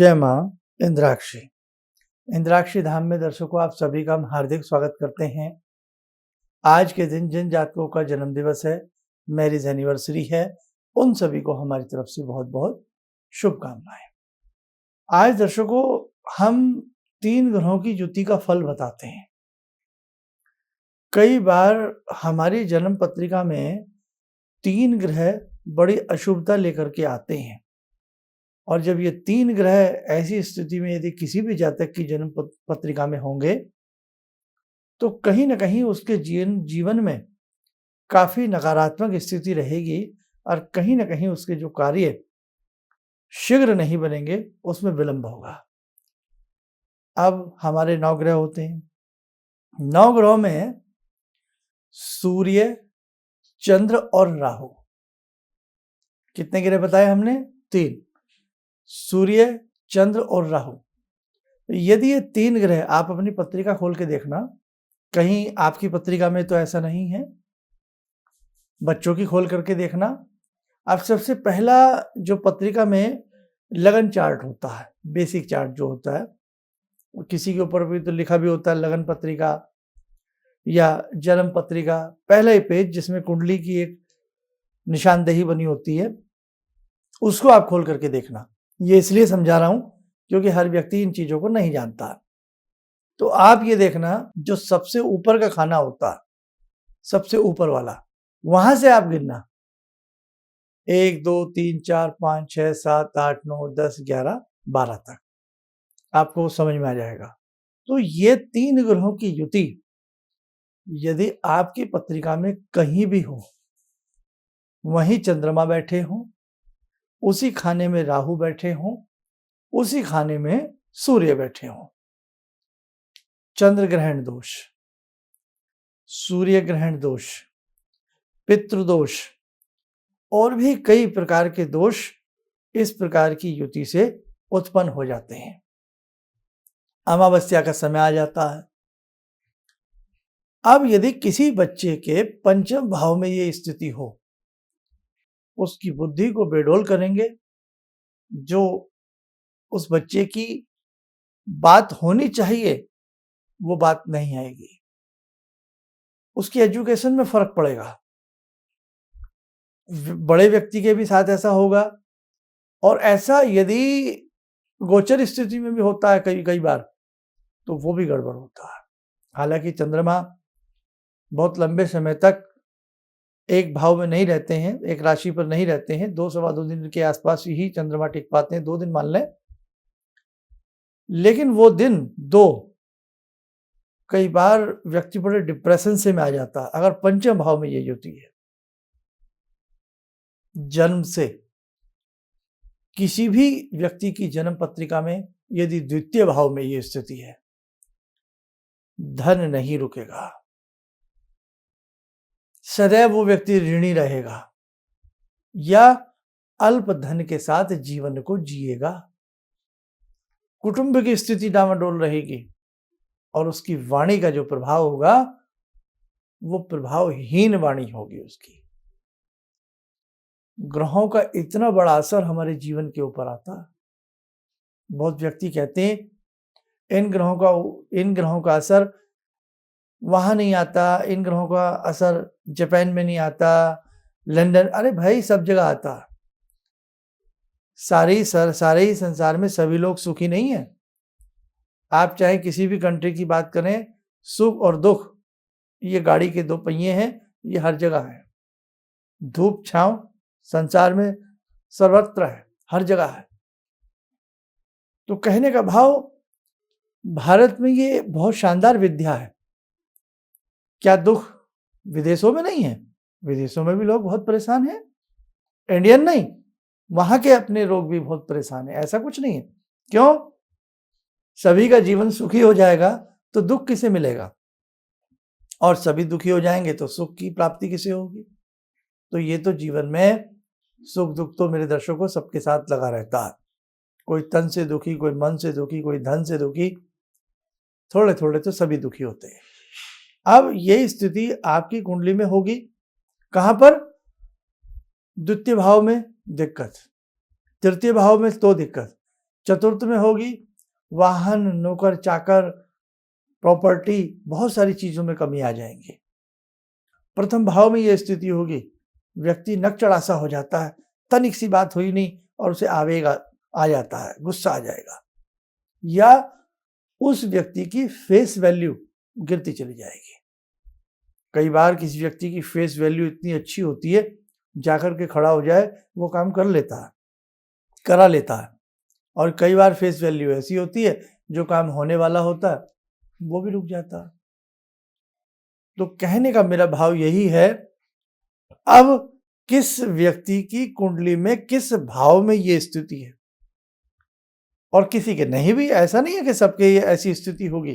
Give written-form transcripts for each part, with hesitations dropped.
जय माँ इंद्राक्षी। इंद्राक्षी धाम में दर्शकों आप सभी का हम हार्दिक स्वागत करते हैं। आज के दिन जिन जातकों का जन्म दिवस है, मैरिज एनिवर्सरी है, उन सभी को हमारी तरफ से बहुत बहुत शुभकामनाएं। आज दर्शकों हम 3 ग्रहों की युति का फल बताते हैं। कई बार हमारी जन्म पत्रिका में 3 ग्रह बड़ी अशुभता लेकर के आते हैं, और जब ये 3 ग्रह ऐसी स्थिति में यदि किसी भी जातक की जन्म पत्रिका में होंगे तो कहीं ना कहीं उसके जीवन में काफी नकारात्मक स्थिति रहेगी, और कहीं ना कहीं उसके जो कार्य शीघ्र नहीं बनेंगे, उसमें विलंब होगा। अब हमारे 9 ग्रह होते हैं। 9 ग्रहों में सूर्य, चंद्र और राहु। कितने ग्रह बताए हमने? 3। सूर्य, चंद्र और राहु। यदि ये 3 ग्रह आप अपनी पत्रिका खोल के देखना, कहीं आपकी पत्रिका में तो ऐसा नहीं है, बच्चों की खोल करके देखना। अब सबसे पहला जो पत्रिका में लगन चार्ट होता है, बेसिक चार्ट जो होता है, किसी के ऊपर भी तो लिखा भी होता है लगन पत्रिका या जन्म पत्रिका। पहला ही पेज जिसमें कुंडली की एक निशानदेही बनी होती है, उसको आप खोल करके देखना। ये इसलिए समझा रहा हूं क्योंकि हर व्यक्ति इन चीजों को नहीं जानता। तो आप ये देखना, जो सबसे ऊपर का खाना होता है, सबसे ऊपर वाला, वहां से आप गिनना 1 2 3 4 5 6 7 8 9 10 11 12 तक, आपको समझ में आ जाएगा। तो ये 3 ग्रहों की युति यदि आपकी पत्रिका में कहीं भी हो, वहीं चंद्रमा बैठे हों, उसी खाने में राहु बैठे हों, उसी खाने में सूर्य बैठे हों, चंद्र ग्रहण दोष, सूर्य ग्रहण दोष, पितृदोष और भी कई प्रकार के दोष इस प्रकार की युति से उत्पन्न हो जाते हैं। अमावस्या का समय आ जाता है। अब यदि किसी बच्चे के पंचम भाव में ये स्थिति हो, उसकी बुद्धि को बेडोल करेंगे। जो उस बच्चे की बात होनी चाहिए वो बात नहीं आएगी, उसकी एजुकेशन में फर्क पड़ेगा। बड़े व्यक्ति के भी साथ ऐसा होगा, और ऐसा यदि गोचर स्थिति में भी होता है कई बार, तो वो भी गड़बड़ होता है। हालांकि चंद्रमा बहुत लंबे समय तक एक भाव में नहीं रहते हैं, एक राशि पर नहीं रहते हैं, 2 सवा 2 दिन के आसपास ही चंद्रमा टिक पाते हैं, 2 दिन मान लें। लेकिन वो दिन 2 कई बार व्यक्ति बड़े डिप्रेशन से में आ जाता है अगर पंचम भाव में ये युति है। जन्म से किसी भी व्यक्ति की जन्म पत्रिका में यदि द्वितीय भाव में ये स्थिति है, धन नहीं रुकेगा, सदैव वो व्यक्ति ऋणी रहेगा या अल्प धन के साथ जीवन को जिएगा। कुटुंब की स्थिति डामाडोल रहेगी, और उसकी वाणी का जो प्रभाव होगा वो प्रभावहीन वाणी होगी उसकी। ग्रहों का इतना बड़ा असर हमारे जीवन के ऊपर आता है। बहुत व्यक्ति कहते हैं इन ग्रहों का असर वहां नहीं आता, इन ग्रहों का असर जापान में नहीं आता, लंदन। अरे भाई, सब जगह आता। सारे ही संसार में सभी लोग सुखी नहीं है। आप चाहे किसी भी कंट्री की बात करें, सुख और दुख ये गाड़ी के 2 पहिए हैं, ये हर जगह है। धूप छांव संसार में सर्वत्र है, हर जगह है। तो कहने का भाव, भारत में ये बहुत शानदार विद्या है। क्या दुख विदेशों में नहीं है? विदेशों में भी लोग बहुत परेशान हैं। इंडियन नहीं, वहां के अपने लोग भी बहुत परेशान हैं। ऐसा कुछ नहीं है। क्यों? सभी का जीवन सुखी हो जाएगा तो दुख किसे मिलेगा, और सभी दुखी हो जाएंगे तो सुख की प्राप्ति किसे होगी? तो ये तो जीवन में सुख दुख तो मेरे दर्शकों सबके साथ लगा रहता है। कोई तन से दुखी, कोई मन से दुखी, कोई धन से दुखी, थोड़े थोड़े तो सभी दुखी होते हैं। अब यही स्थिति आपकी कुंडली में होगी। कहां पर? द्वितीय भाव में दिक्कत, तृतीय भाव में तो दिक्कत, चतुर्थ में होगी वाहन, नौकर चाकर, प्रॉपर्टी, बहुत सारी चीजों में कमी आ जाएंगी। प्रथम भाव में यह स्थिति होगी, व्यक्ति नकचढ़ासा हो जाता है, तनिक सी बात हुई नहीं और उसे आवेग आ जाता है, गुस्सा आ जाएगा, या उस व्यक्ति की फेस वैल्यू गिरती चली जाएगी। कई बार किसी व्यक्ति की फेस वैल्यू इतनी अच्छी होती है, जाकर के खड़ा हो जाए वो काम करा लेता है, और कई बार फेस वैल्यू ऐसी होती है जो काम होने वाला होता है वो भी रुक जाता है। तो कहने का मेरा भाव यही है, अब किस व्यक्ति की कुंडली में किस भाव में ये स्थिति है, और किसी के नहीं भी, ऐसा नहीं है कि सबके ये ऐसी स्थिति होगी,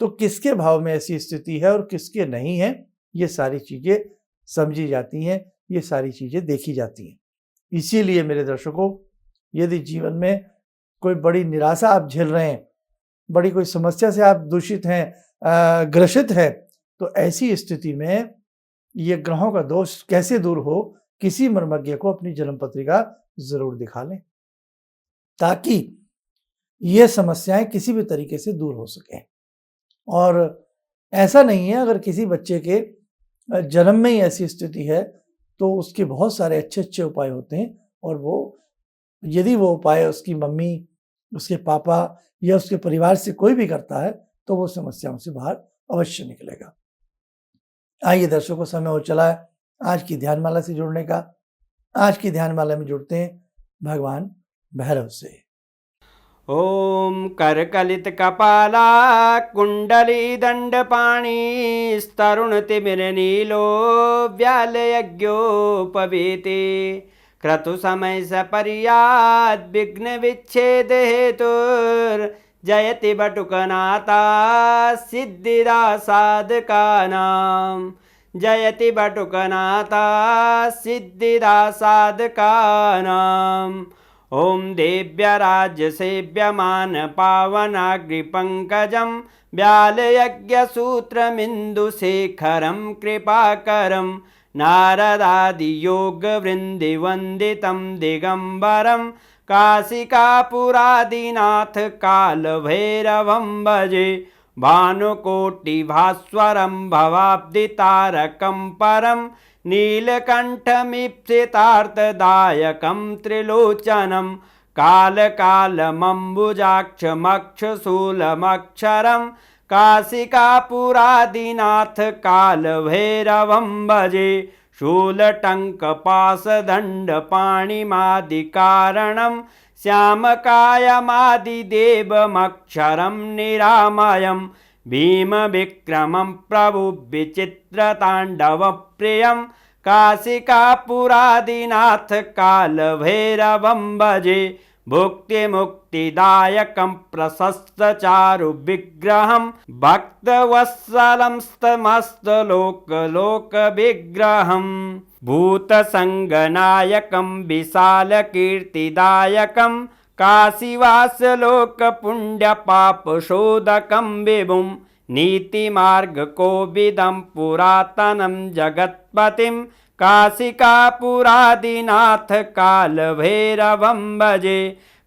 तो किसके भाव में ऐसी स्थिति है और किसके नहीं है, ये सारी चीजें समझी जाती हैं, ये सारी चीजें देखी जाती हैं। इसीलिए मेरे दर्शकों, यदि जीवन में कोई बड़ी निराशा आप झेल रहे हैं, बड़ी कोई समस्या से आप दूषित हैं, ग्रसित हैं, तो ऐसी स्थिति में ये ग्रहों का दोष कैसे दूर हो, किसी मर्मज्ञ को अपनी जन्म पत्रिका जरूर दिखा लें, ताकि ये समस्याएं किसी भी तरीके से दूर हो सकें। और ऐसा नहीं है, अगर किसी बच्चे के जन्म में ही ऐसी स्थिति है तो उसके बहुत सारे अच्छे अच्छे उपाय होते हैं, और वो यदि वो उपाय उसकी मम्मी, उसके पापा या उसके परिवार से कोई भी करता है तो वो समस्याओं से बाहर अवश्य निकलेगा। आइए दर्शकों, समय हो चला है आज की ध्यानमाला से जुड़ने का। आज की ध्यानमाला में जुड़ते हैं भगवान भैरव से। ओम करकलित कपाला कुंडली दंडपाणी स्तरुण तिमिर नीलो व्याल यज्ञोपवीते क्रतु समय सपर्याद विघ्न विच्छेद हेतुर जयति बटुकनाथा सिद्धिदा साधकानां जयति बटुकनाथा सिद्धिदा साधकानां। ओम देव्यराज्य सेव्यमान पावनाग्रिपङ्कजं व्यालयज्ञसूत्रमिन्दुशेखरं कृपाकरं नारदादियोगवृन्दिवन्दितं दिगम्बरं काशिकापुरादिनाथ कालभैरवं भजे भानुकोटिभास्वरं भवाब्दितारकं परं नीलकण्ठमीप्सितार्थदायकं त्रिलोचनं कालकालमम्बुजाक्षमक्षशूलमक्षरं काशिकापुरादिनाथ कालभैरवं भजे शूलटङ्कपाशदण्डपाणिमादिकारणं श्यामकायमादिदेवमक्षरं निरामयं भीमविक्रमं प्रभुविचित्रताण्डवप्रियं काशिकापुरादिनाथ कालभैरवं भजे भुक्तिमुक्तिदायकं प्रशस्तचारुविग्रहं भक्तवत्सलं स्तमस्तलोकलोकविग्रहं भूतसङ्गनायकं विशालकीर्तिदायकं काशीवासलोकपुण्यपापशोधकं विभुं नीतिमार्गकोविदं पुरातनं जगत्पतिं काशिकापुरादिनाथ कालभैरवं भजे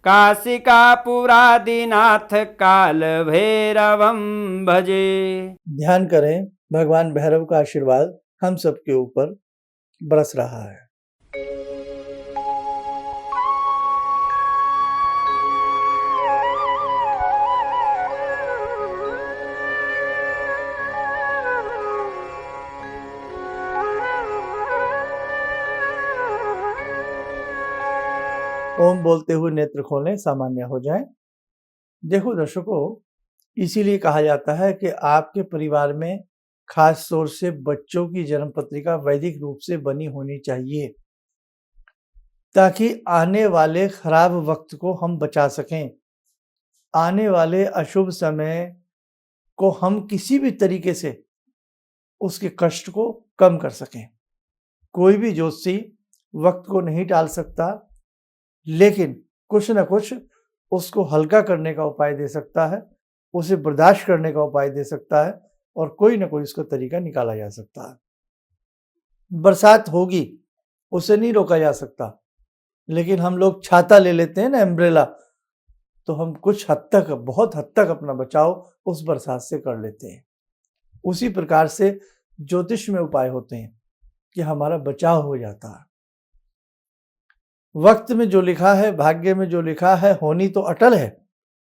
काशिकापुरादिनाथ कालभैरवं भजे। ध्यान करें, भगवान भैरव का आशीर्वाद हम सबके ऊपर बरस रहा है। ओम बोलते हुए नेत्र खोलें, सामान्य हो जाएं। देखो दर्शकों, इसीलिए कहा जाता है कि आपके परिवार में खास तौर से बच्चों की जन्म पत्रिका वैदिक रूप से बनी होनी चाहिए, ताकि आने वाले खराब वक्त को हम बचा सकें, आने वाले अशुभ समय को हम किसी भी तरीके से उसके कष्ट को कम कर सकें। कोई भी ज्योतिषी वक्त को नहीं टाल सकता, लेकिन कुछ न कुछ उसको हल्का करने का उपाय दे सकता है, उसे बर्दाश्त करने का उपाय दे सकता है, और कोई ना कोई उसका तरीका निकाला जा सकता है। बरसात होगी, उसे नहीं रोका जा सकता, लेकिन हम लोग छाता ले लेते हैं ना, एम्ब्रेला, तो हम कुछ हद तक, बहुत हद तक अपना बचाव उस बरसात से कर लेते हैं। उसी प्रकार से ज्योतिष में उपाय होते हैं कि हमारा बचाव हो जाता है। वक्त में जो लिखा है, भाग्य में जो लिखा है, होनी तो अटल है,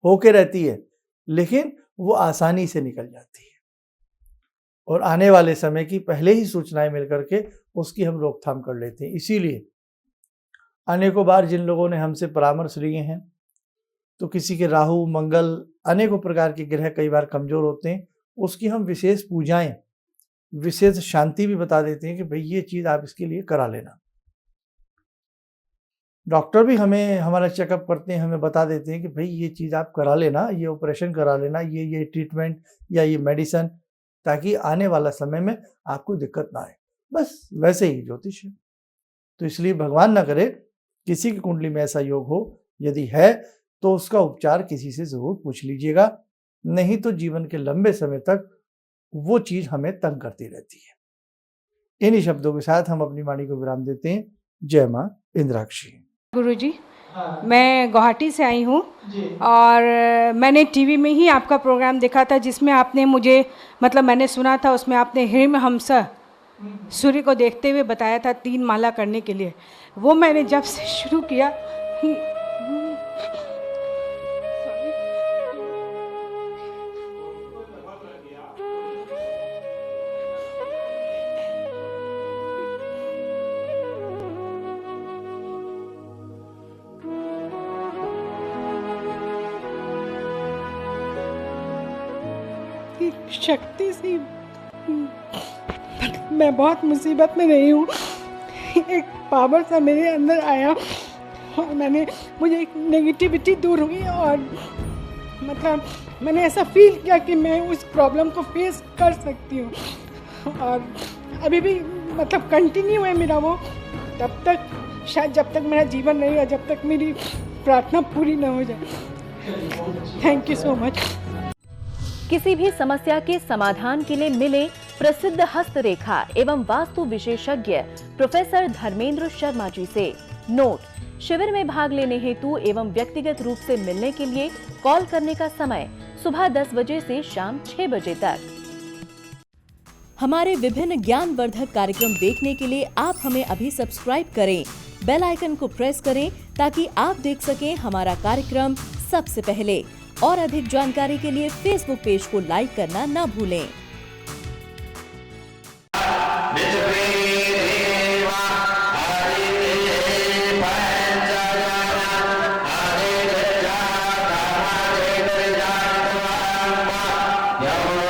होके रहती है, लेकिन वो आसानी से निकल जाती है और आने वाले समय की पहले ही सूचनाएं मिल करके उसकी हम रोकथाम कर लेते हैं। इसीलिए अनेकों बार जिन लोगों ने हमसे परामर्श लिए हैं, तो किसी के राहु, मंगल, अनेकों प्रकार के ग्रह कई बार कमजोर होते हैं, उसकी हम विशेष पूजाएं, विशेष शांति भी बता देते हैं कि भाई ये चीज आप इसके लिए करा लेना। डॉक्टर भी हमें हमारा चेकअप करते हैं, हमें बता देते हैं कि भाई ये चीज आप करा लेना, ये ऑपरेशन करा लेना, ये ट्रीटमेंट या ये मेडिसिन, ताकि आने वाला समय में आपको दिक्कत ना आए। बस वैसे ही ज्योतिष है। तो इसलिए भगवान ना करे किसी की कुंडली में ऐसा योग हो, यदि है तो उसका उपचार किसी से जरूर पूछ लीजिएगा, नहीं तो जीवन के लंबे समय तक वो चीज हमें तंग करती रहती है। इन्हीं शब्दों के साथ हम अपनी वाणी को विराम देते हैं। जय मां इंद्राक्षी। गुरुजी, मैं गुवाहाटी से आई हूँ और मैंने टीवी में ही आपका प्रोग्राम देखा था, जिसमें आपने मुझे, मतलब मैंने सुना था, उसमें आपने हिम हंस सूर्य को देखते हुए बताया था 3 माला करने के लिए। वो मैंने जब से शुरू किया, शक्ति से मैं बहुत मुसीबत में रही हूँ। एक पावर सा मेरे अंदर आया और मुझे एक नेगेटिविटी दूर हुई और मतलब मैंने ऐसा फील किया कि मैं उस प्रॉब्लम को फेस कर सकती हूँ और अभी भी मतलब कंटिन्यू है मेरा वो, तब तक शायद जब तक मेरा जीवन रहेगा, जब तक मेरी प्रार्थना पूरी ना हो जाए। Thank you so much. किसी भी समस्या के समाधान के लिए मिले प्रसिद्ध हस्तरेखा एवं वास्तु विशेषज्ञ प्रोफेसर धर्मेंद्र शर्मा जी से। नोट: शिविर में भाग लेने हेतु एवं व्यक्तिगत रूप से मिलने के लिए कॉल करने का समय सुबह 10 बजे से शाम 6 बजे तक। हमारे विभिन्न ज्ञानवर्धक कार्यक्रम देखने के लिए आप हमें अभी सब्सक्राइब करें, बेल आइकन को प्रेस करें ताकि आप देख सकें हमारा कार्यक्रम सबसे पहले। और अधिक जानकारी के लिए फेसबुक पेज को लाइक करना न भूलें। Yeah.